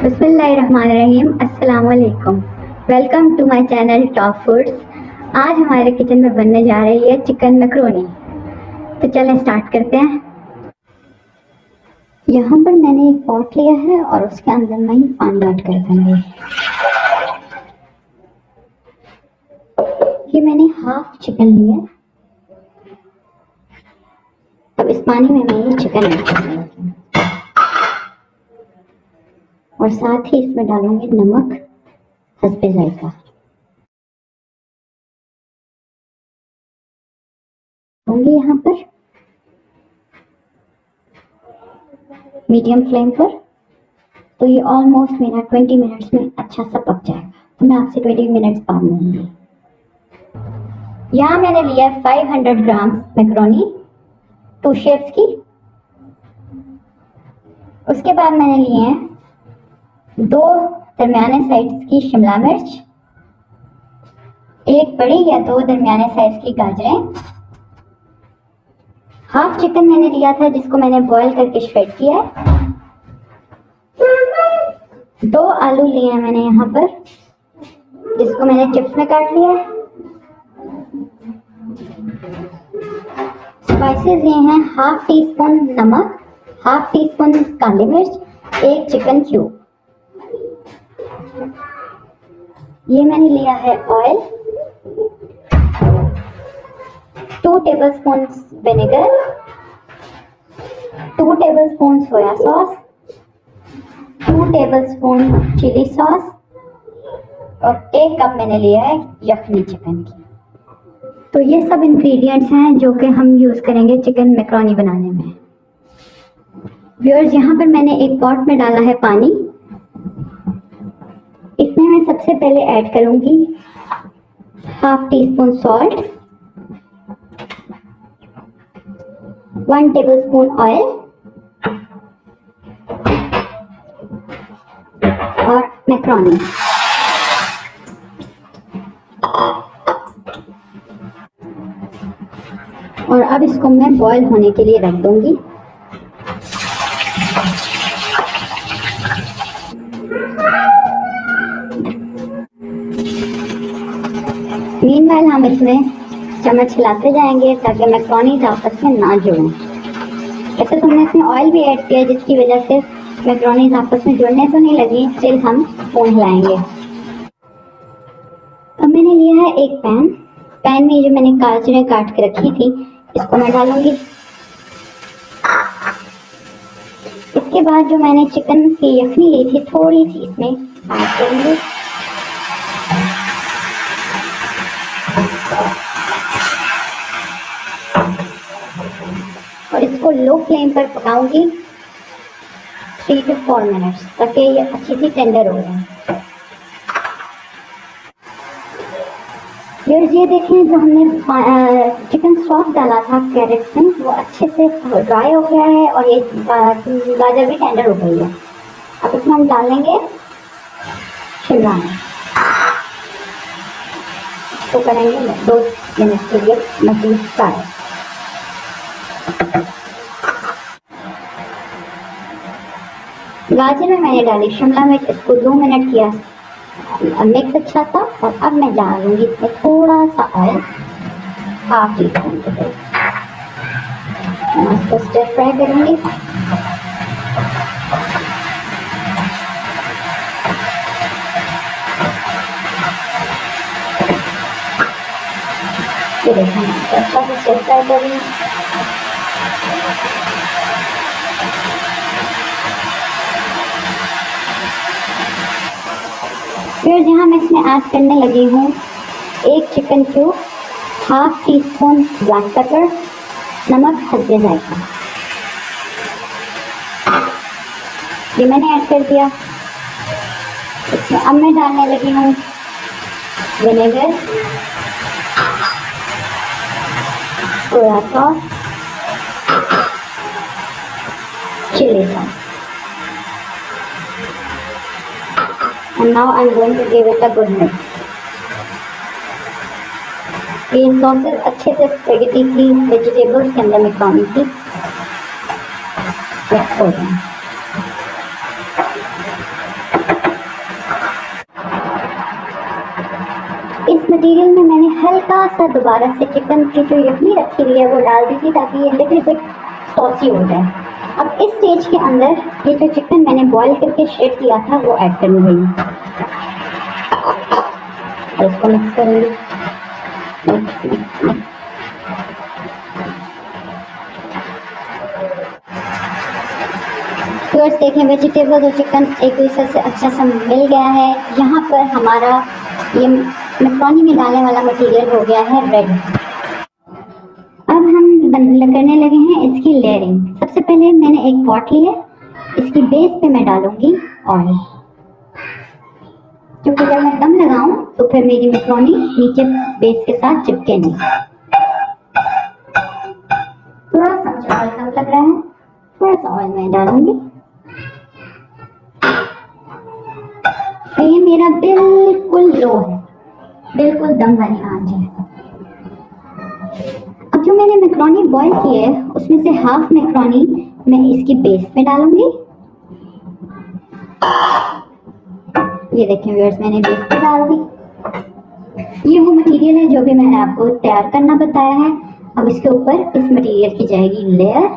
बिस्मिल्लाहिर्रहमानिर्रहीम, अस्सलाम वालेकुम। Welcome to my channel top foods. आज हमारे किचन में बनने जा रही है चिकन मैकरोनी। तो चलें स्टार्ट करते हैं। यहाँ पर मैंने एक पॉट लिया है और उसके अंदर मैं पानी ऐड कर दूंगी। ये मैंने हाफ चिकन लिया। अब इस पानी में मैं ये चिकन ऐड कर दूंगी और साथ ही इसमें डालूंगी नमक हस्बे जायका। होंगे यहाँ पर मीडियम फ्लेम पर। तो ये ऑलमोस्ट मेरा 20 मिनट्स में अच्छा सा पक जाएगा। तो मैं आपसे 20 मिनट्स बाद मिलूंगी। यहाँ मैंने लिया 500 ग्राम मैकरोनी 2 शेप्स की। उसके बाद मैंने लिए हैं 2 दरमियाने साइज की शिमला मिर्च, 1 बड़ी या 2 दरमियाने साइज की गाजरें। हाफ चिकन मैंने लिया था जिसको मैंने बॉईल करके श्रेड किया है। 2 आलू लिए हैं मैंने यहाँ पर जिसको मैंने चिप्स में काट लिया है। स्पाइसेस लिए हैं हाफ टी स्पून नमक, हाफ टी स्पून काली मिर्च, 1 चिकन क्यूब। ये मैंने लिया है ऑयल, 2 टेबलस्पून विनेगर, 2 टेबलस्पून सोया सॉस, 2 टेबलस्पून चिली सॉस और 1 कप मैंने लिया है यखनी चिकन की। तो ये सब इंग्रेडिएंट्स हैं जो कि हम यूज करेंगे चिकन मैकरोनी बनाने में। व्यूअर्स, यहाँ पर मैंने एक पॉट में डाला है पानी। इसमें मैं सबसे पहले ऐड करूंगी half tea spoon salt, 1 tablespoon oil और मैकरोनी। और अब इसको मैं बॉईल होने के लिए रख दूंगी। मीनवाइल हम इसमें चम्मच हिलाते जाएंगे ताकि मैकरोनीज आपस में ना जुड़ें। वैसे तो हमने इसमें ऑयल भी ऐड किया जिसकी वजह से मैकरोनीज आपस में जुड़ने तो नहीं लगी, स्टिल हम स्पून हिलाएंगे। अब मैंने लिया है एक पैन में जो मैंने गाजरें काट के रखी थी इसको मैं डालूंगी। इसके बाद जो मैंने चिकन की यखनी ली थी थोड़ी सी इसमें ऐड करूंगी। और इसको लो फ्लेम पर पकाऊंगी 3 to 4 मिनट्स ताकि ये अच्छी सी टेंडर हो जाए। ये देखें जो हमने चिकन सॉस डाला था कैरेट में वो अच्छे से ड्राई हो गया है और ये गाजर भी टेंडर हो गई है। अब इसमें हम डालेंगे शिमला मिर्च। तो करेंगे 2 मिनट के लिए मजीद फ्राई। गाजर में मैंने डाली शिमला मिर्च, इसको 2 मिनट किया मिक्स अच्छा था। और अब मैं डालूंगी इसमें थोड़ा सा ऑयल, हाफ टी स्पून के करीब। इसको स्टर फ्राई करूंगी। ये देखो अच्छा से स्टर फ्राई कर रही हूँ। फिर यहाँ मैं इसमें ऐड करने लगी हूँ 1 chicken cube, half tea spoon black pepper, नमक हल्के जायका। ये मैंने ऐड कर दिया। इसमें अब मैं डालने लगी हूँ vinegar, soya sauce, chilli sauce. And now I'm going to give it a good mix. ये सॉसेस अच्छे से स्पेगेटी की वेजिटेबल्स के अंदर मैकरोनी की मिक्स हो जाए। मटेरियल में मैंने हल्का सा दोबारा से चिकन की जो यखनी रखी हुई है वो डाल दी थी ताकि ये लिटिल बिट सॉसी हो जाए। अब इस स्टेज के अंदर ये जो चिकन मैंने बॉईल करके शेक किया था वो ऐड करनी है और इसको मिक्स करेंगे। फ्रेंड्स देखें वेजिटेबल और चिकन एक दूसरे से अच्छा सा मिल गया है। यहाँ पर हमारा ये मैक्रोनी में डालने वाला मटेरियल हो गया है रेडी। अब हम करने लगे हैं इसकी लेयरिंग। सबसे पहले मैंने एक पॉट लिया, इसकी बेस पे मैं डालूंगी ऑयल, क्योंकि जब मैं दम लगाऊं तो फिर मेरी मैक्रोनी नीचे बेस के साथ चिपके नहीं। थोड़ा सा ऑयल कम लग रहा है, थोड़ा सा ऑयल मैं डालूंगी। ये मेरा बिल्कुल लो है, बिल्कुल दम वाली आंच है। अब जो मैंने मैक्रोनी बॉईल की है उसमें से हाफ मैक्रोनी मैं इसकी बेस में डालूंगी। ये देखिए व्यूअर्स, मैंने बेस पे डाल दी। ये वो मटेरियल है जो भी मैंने आपको तैयार करना बताया है। अब इसके ऊपर इस मटेरियल की जाएगी लेयर।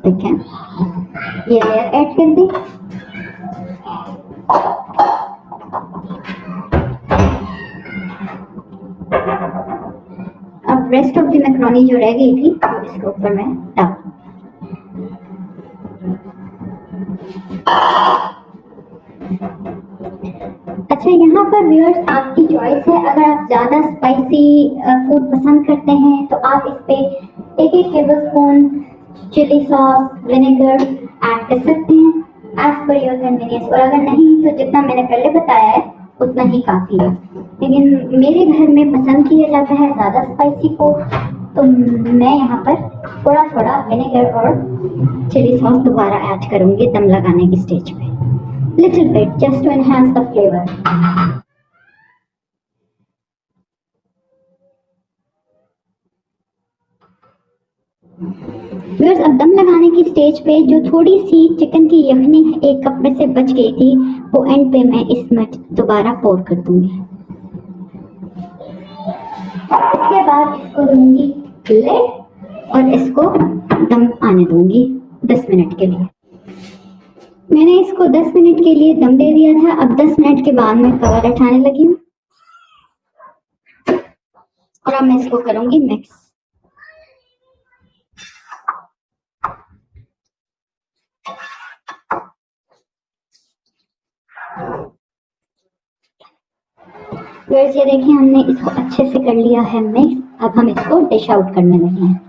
ठीक है, ये लेयर ऐड कर दी। अब रेस्ट ऑफ द मैक्रोनी जो रह गई थी वो इसके ऊपर मैं डाल। अच्छा, यहाँ पर व्यूअर्स आपकी चॉइस है। अगर आप ज्यादा स्पाइसी फूड पसंद करते हैं तो आप इस पे एक tablespoon chilli sauce vinegar add कर सकते हैं एज पर योर कन्वीनियंस। और अगर नहीं तो जितना मैंने पहले बताया है उतना ही काफी है। लेकिन मेरे घर में पसंद किया जाता है ज्यादा स्पाइसी को, तो मैं यहाँ पर थोड़ा थोड़ा विनेगर और चिली सॉस दोबारा ऐड करूंगी दम लगाने की स्टेज पे, little bit just to enhance the flavour. Viewers, अब दम लगाने की स्टेज पे जो थोड़ी सी चिकन की यखनी एक कप में से बच गई थी वो एंड पे मैं इसमें दोबारा पोर कर दूंगी। इसके बाद इसको दूंगी लिड और इसको दम आने दूंगी 10 मिनट के लिए। मैंने इसको 10 मिनट के लिए दम दे दिया था। अब 10 मिनट के बाद मैं कवर उठाने लगी हूँ और अब मैं इसको करूंगी मिक्स। व्यूअर्स, ये देखिए हमने इसको अच्छे से कर लिया है मिक्स। अब हम इसको डिश आउट करने लगे हैं।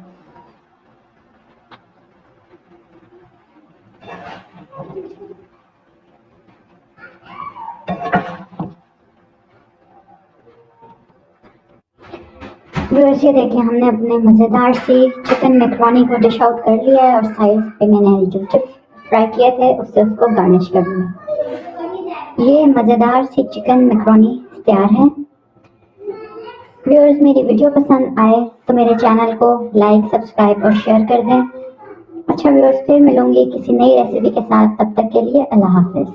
व्यूअर्स, ये देखिए हमने अपने मज़ेदार सी चिकन मैक्रोनी को डिश आउट कर लिया है और साइड पे मैंने जो चिप्स फ्राई किए थे उससे उसको गार्निश कर दिया। ये मज़ेदार सी चिकन मैक्रोनी तैयार है। व्यूअर्स, मेरी वीडियो पसंद आए तो मेरे चैनल को लाइक सब्सक्राइब और शेयर कर दें। अच्छा व्यूअर्स, फिर मिलूंगी किसी नई रेसिपी के साथ। तब तक के लिए अल्लाह हाफिज़।